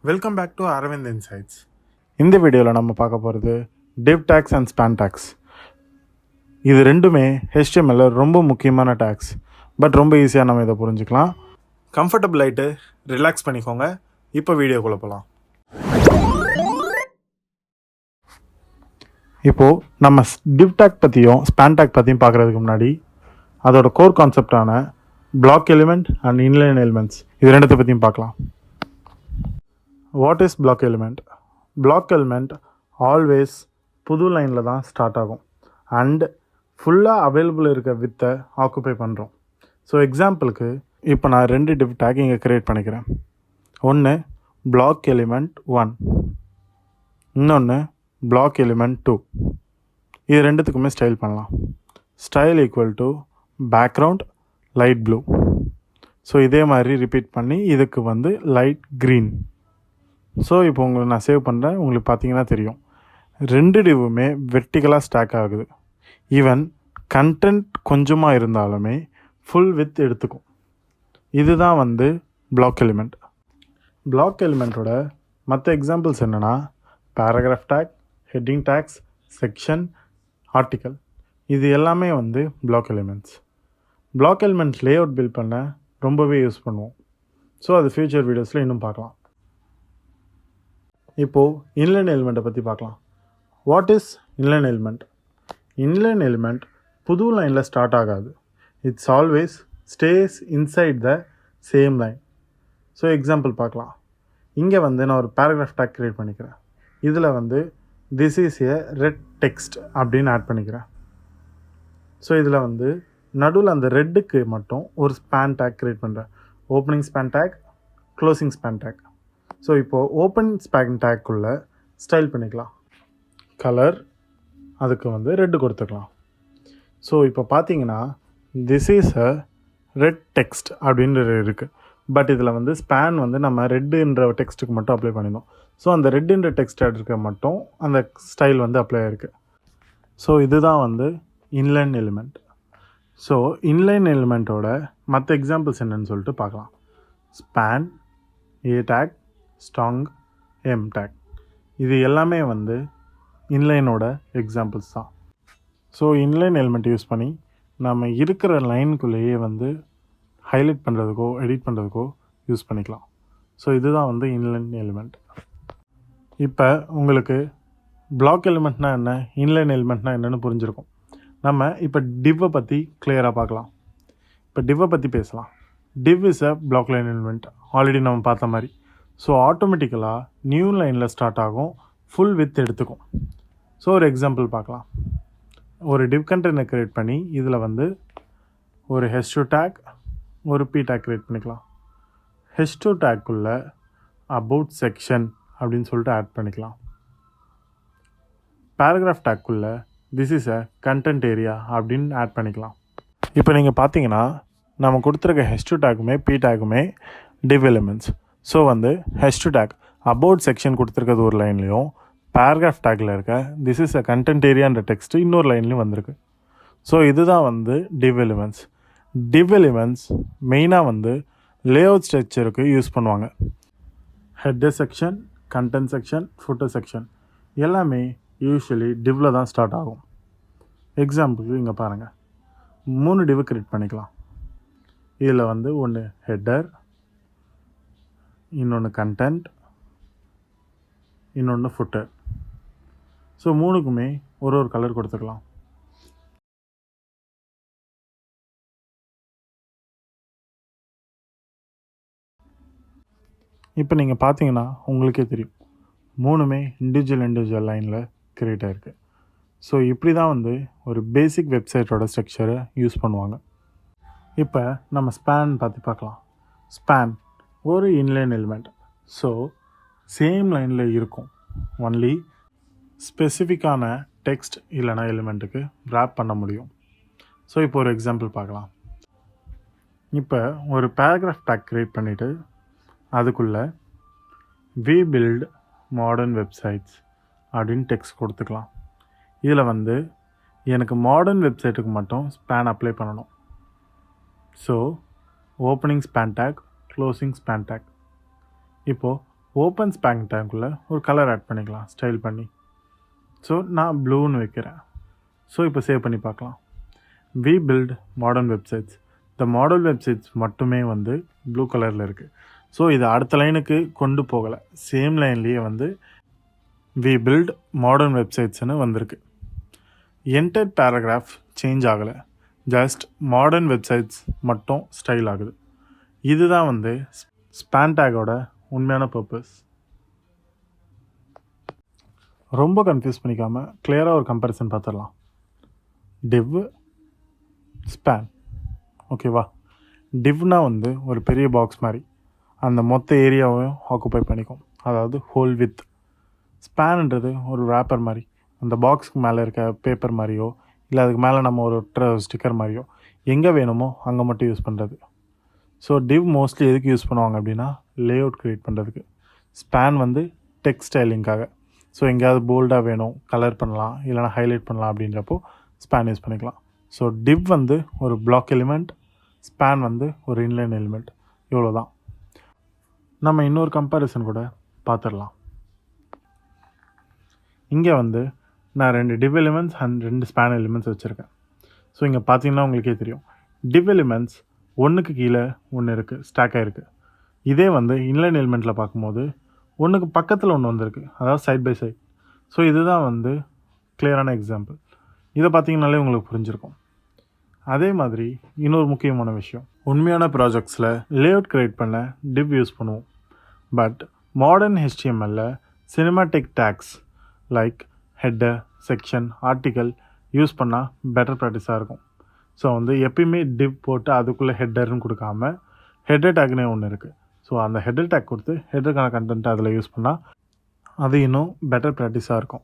Welcome back to Aravind insights. இந்த வீடியோவில் நம்ம பார்க்க போகிறது div tags and span tags. இது ரெண்டுமே HTML ரொம்ப முக்கியமான டேக்ஸ். பட் ரொம்ப ஈஸியாக நம்ம இதை புரிஞ்சுக்கலாம். கம்ஃபர்டபுள் ஆகிட்டு ரிலாக்ஸ் பண்ணிக்கோங்க. இப்போ வீடியோக்குள்ளே போகலாம். இப்போது நம்ம div டேக் பற்றியும் ஸ்பேன் டேக் பற்றியும் பார்க்குறதுக்கு முன்னாடி அதோட கோர் கான்செப்டான block element and inline elements இது ரெண்டுத்தை பற்றியும் பார்க்கலாம். What is block element? Block element always புது லைனில் தான் ஸ்டார்ட் ஆகும் அண்ட் ஃபுல்லாக அவைலபிள் இருக்க வித்தை ஆக்குப்பை பண்ணுறோம். ஸோ எக்ஸாம்பிளுக்கு இப்போ நான் ரெண்டு div டேக் இங்கே க்ரியேட் பண்ணிக்கிறேன். ஒன்று பிளாக் எலிமெண்ட் 1, இன்னொன்று பிளாக் எலிமெண்ட் 2. இது ரெண்டுத்துக்குமே ஸ்டைல் பண்ணலாம். Style equal to background light blue. So இதே மாதிரி ரிப்பீட் பண்ணி இதுக்கு லைட் க்ரீன். ஸோ இப்போ உங்களுக்கு நான் சேவ் பண்ணுறேன். உங்களுக்கு பார்த்தீங்கன்னா தெரியும் ரெண்டு டிவ்வுமே வெர்டிகலாக ஸ்டாக் ஆகுது. ஈவன் கண்டென்ட் கொஞ்சமாக இருந்தாலுமே ஃபுல் வித் எடுத்துக்கும். இதுதான் பிளாக் எலிமெண்ட். பிளாக் எலிமெண்ட்டோட மற்ற எக்ஸாம்பிள்ஸ் என்னென்னா paragraph tag, heading tags, section, article. இது எல்லாமே block elements. Block elements layout build பண்ண ரொம்பவே யூஸ் பண்ணுவோம். ஸோ அது ஃப்யூச்சர் வீடியோஸில் இன்னும் பார்க்கலாம். இப்போது இன்லைன் எலிமெண்ட்டை பற்றி பார்க்கலாம். What is inline element? Inline element புது லைனில் ஸ்டார்ட் ஆகாது. It's always stay inside the same line. So example பார்க்கலாம். இங்கே நான் ஒரு பேராகிராஃப் டேக் க்ரியேட் பண்ணிக்கிறேன். இதில் this is a red text அப்படின்னு ஆட் பண்ணிக்கிறேன். ஸோ இதில் நடுவில் அந்த ரெட்டுக்கு மட்டும் ஒரு ஸ்பேன் டேக் க்ரியேட் பண்ணுறேன். Opening span tag, closing span take. So இப்போது ஓப்பன் ஸ்பேன் டேக்குள்ளே ஸ்டைல் பண்ணிக்கலாம். கலர் அதுக்கு ரெட்டு கொடுத்துக்கலாம். ஸோ இப்போ பார்த்தீங்கன்னா this is a red text அப்படின்ற இருக்குது. பட் இதில் ஸ்பேன் நம்ம ரெட்டுன்ற டெக்ஸ்ட்டுக்கு மட்டும் அப்ளை பண்ணியிருந்தோம். ஸோ அந்த ரெட்டுன்ற டெக்ஸ்ட் இருக்க மட்டும் அந்த ஸ்டைல் அப்ளை ஆகிருக்கு. ஸோ இதுதான் இன்லைன் எலிமெண்ட். ஸோ இன்லைன் எலிமெண்ட்டோட மற்ற எக்ஸாம்பிள்ஸ் என்னன்னு சொல்லிட்டு பார்க்கலாம். ஸ்பேன், ஏ டேக், ஸ்ட்ராங், எம் டேக். இது எல்லாமே இன்லைனோட எக்ஸாம்பிள்ஸ் தான். ஸோ இன்லைன் எலிமெண்ட் யூஸ் பண்ணி நம்ம இருக்கிற லைனுக்குள்ளேயே ஹைலைட் பண்ணுறதுக்கோ எடிட் பண்ணுறதுக்கோ யூஸ் பண்ணிக்கலாம். ஸோ இதுதான் இன்லைன் எலிமெண்ட். இப்போ உங்களுக்கு பிளாக் எலிமெண்ட்னா என்ன, இன்லைன் எலிமெண்ட்னா என்னென்னு புரிஞ்சிருக்கும். நம்ம இப்போ டிவ்வை பற்றி கிளியராக பார்க்கலாம். இப்போ டிவ்வை பற்றி பேசலாம். Div is a block line element. Already நம்ம பார்த்த மாதிரி. ஸோ ஆட்டோமேட்டிக்கலாக நியூ லைனில் ஸ்டார்ட் ஆகும், ஃபுல் வித் எடுத்துக்கும். ஸோ ஒரு எக்ஸாம்பிள் பார்க்கலாம். ஒரு டிவ் கண்டெய்னர் க்ரியேட் பண்ணி இதில் ஒரு H2 டேக், ஒரு P டேக் க்ரியேட் பண்ணிக்கலாம். H2 டேக்குள்ளே அபவுட் செக்ஷன் அப்படின்னு சொல்லிட்டு ஆட் பண்ணிக்கலாம். பேராகிராஃப் டேக்குள்ளே this is a content area அப்படின்னு ஆட் பண்ணிக்கலாம். இப்போ நீங்கள் பார்த்தீங்கன்னா நம்ம கொடுத்துருக்க H2 டேக்குமே P டேக்குமே div elements. So H2 tag about section கொடுத்துருக்கிறது ஒரு லைன்லேயும், பேராகிராஃப் டேக்கில் இருக்க திஸ் இஸ் அ கண்டென்ட் ஏரியான்ற டெக்ஸ்ட்டு இன்னொரு லைன்லேயும் வந்திருக்கு. ஸோ இதுதான் டிவ் எலிமெண்ட்ஸ். டிவ் எலிமெண்ட்ஸ் மெயினாக லேஅவுட் ஸ்ட்ரக்சருக்கு யூஸ் பண்ணுவாங்க. Header section, content section, footer section எல்லாமே யூஸ்வலி டிவ்வில் தான் ஸ்டார்ட் ஆகும். எக்ஸாம்பிளுக்கு இங்கே பாருங்கள், 3 டிவ் க்ரியேட் பண்ணிக்கலாம். இதில் ஒன்று ஹெட்டர், இன்னொன்று கண்டென்ட், இன்னொன்று ஃபுட்டர். ஸோ 3க்குமே ஒரு கலர் கொடுத்துக்கலாம். இப்போ நீங்கள் பார்த்தீங்கன்னா உங்களுக்கே தெரியும் 3மே இண்டிவிஜுவல் லைனில் க்ரியேட் ஆகிருக்கு. ஸோ இப்படி தான் ஒரு பேசிக் வெப்சைட்டோட ஸ்ட்ரக்சரை யூஸ் பண்ணுவாங்க. இப்போ நம்ம ஸ்பேன் பார்க்கலாம். ஸ்பேன் ஒரு இன்லைன் எலிமெண்ட். ஸோ சேம் லைனில் இருக்கும். ஒன்லி ஸ்பெசிஃபிக்கான டெக்ஸ்ட் இல்லைனா எலிமெண்ட்டுக்கு ரேப் பண்ண முடியும். ஸோ இப்போ ஒரு எக்ஸாம்பிள் பார்க்கலாம். இப்போ ஒரு பேராகிராஃப் டேக் க்ரியேட் பண்ணிவிட்டு அதுக்குள்ளே வி பில்ட் மாடர்ன் வெப்சைட்ஸ் அப்படின்னு டெக்ஸ்ட் கொடுத்துக்கலாம். இதில் எனக்கு மாடர்ன் வெப்சைட்டுக்கு மட்டும் ஸ்பேன் அப்ளை பண்ணணும். So opening span tag, closing span tag. இப்போது ஓப்பன் ஸ்பேன் டேங்குள்ளே ஒரு கலர் ஆட் பண்ணிக்கலாம் ஸ்டைல் பண்ணி. ஸோ நான் ப்ளூன்னு வைக்கிறேன். ஸோ இப்போ சேவ் பண்ணி பார்க்கலாம். We build modern websites. இந்த மாடல் வெப்சைட்ஸ் மட்டுமே வந்து ப்ளூ கலரில் இருக்குது. ஸோ இது அடுத்த லைனுக்கு கொண்டு போகலை, சேம் லைன்லேயே வந்து வி பில்ட் மாடர்ன் வெப்சைட்ஸ்னு வந்திருக்கு. என்டர் பேராகிராஃப் சேஞ்ச் ஆகலை, ஜஸ்ட் மாடர்ன் வெப்சைட்ஸ் மட்டும் ஸ்டைல் ஆகுது. இதுதான் வந்து ஸ்பேன் டேக்கோட உண்மையான பர்பஸ். ரொம்ப கன்ஃபியூஸ் பண்ணிக்காமல் கிளியராக ஒரு கம்பேரிசன் பார்த்துடலாம். டிவ் ஸ்பேன், ஓகேவா? டிவ்னா வந்து ஒரு பெரிய பாக்ஸ் மாதிரி அந்த மொத்த ஏரியாவையும் ஆக்குப்பை பண்ணிக்கும், அதாவது ஹோல் வித். ஸ்பேன்ன்றது ஒரு ரேப்பர் மாதிரி, அந்த பாக்ஸுக்கு மேலே இருக்க பேப்பர் மாதிரியோ இல்லை அதுக்கு மேலே நம்ம ஒரு ஸ்டிக்கர் மாதிரியோ எங்கே வேணுமோ அங்கே மட்டும் யூஸ் பண்ணுறது. ஸோ டிவ் மோஸ்ட்லி எதுக்கு யூஸ் பண்ணுவாங்க அப்படின்னா லே அவுட் க்ரியேட் பண்ணுறதுக்கு. ஸ்பேன் வந்து டெக்ஸ்ட் ஸ்டைலிங்காக. ஸோ எங்கேயாவது போல்டாக வேணும், கலர் பண்ணலாம், இல்லைனா ஹைலைட் பண்ணலாம் அப்படின்றப்போ ஸ்பேன் யூஸ் பண்ணிக்கலாம். ஸோ டிவ் வந்து ஒரு பிளாக் எலிமெண்ட், ஸ்பேன் வந்து ஒரு இன்லைன் எலிமெண்ட். இவ்வளோ தான். நம்ம இன்னொரு கம்பேரிசன் கூட பார்த்துடலாம். இங்கே வந்து நான் 2 div elements and 2 span elements வச்சுருக்கேன். ஸோ இங்கே பார்த்தீங்கன்னா உங்களுக்கே தெரியும், டிவ் எலிமெண்ட்ஸ் ஒன்றுக்கு கீழே ஒன்று இருக்குது, ஸ்டாக் ஆகிருக்கு. இதே வந்து இன்லைன் எலிமெண்ட்டில் பார்க்கும்போது ஒன்றுக்கு பக்கத்தில் ஒன்று வந்திருக்கு, அதாவது சைட் பை சைட். ஸோ இதுதான் வந்து கிளியரான எக்ஸாம்பிள். இதை பார்த்தீங்கன்னாலே உங்களுக்கு புரிஞ்சிருக்கும். அதே மாதிரி இன்னொரு முக்கியமான விஷயம், உண்மையான ப்ராஜெக்ட்ஸில் லேஅவுட் க்ரியேட் பண்ண டிவ் யூஸ் பண்ணுவோம். But modern HTML cinematic tax like header, section, article use பண்ணால் பெட்டர் ப்ராக்டிஸாக இருக்கும். ஸோ வந்து எப்பயுமே டிவ் போட்டு அதுக்குள்ளே ஹெட்டர்னு கொடுக்காம ஹெட்டர் டேக்னே ஒன்று இருக்குது. ஸோ அந்த ஹெட்டர் டேக் கொடுத்து ஹெட்டருக்கான கண்டென்ட் அதில் யூஸ் பண்ணால் அது இன்னும் பெட்டர் ப்ராக்டிஸாக இருக்கும்.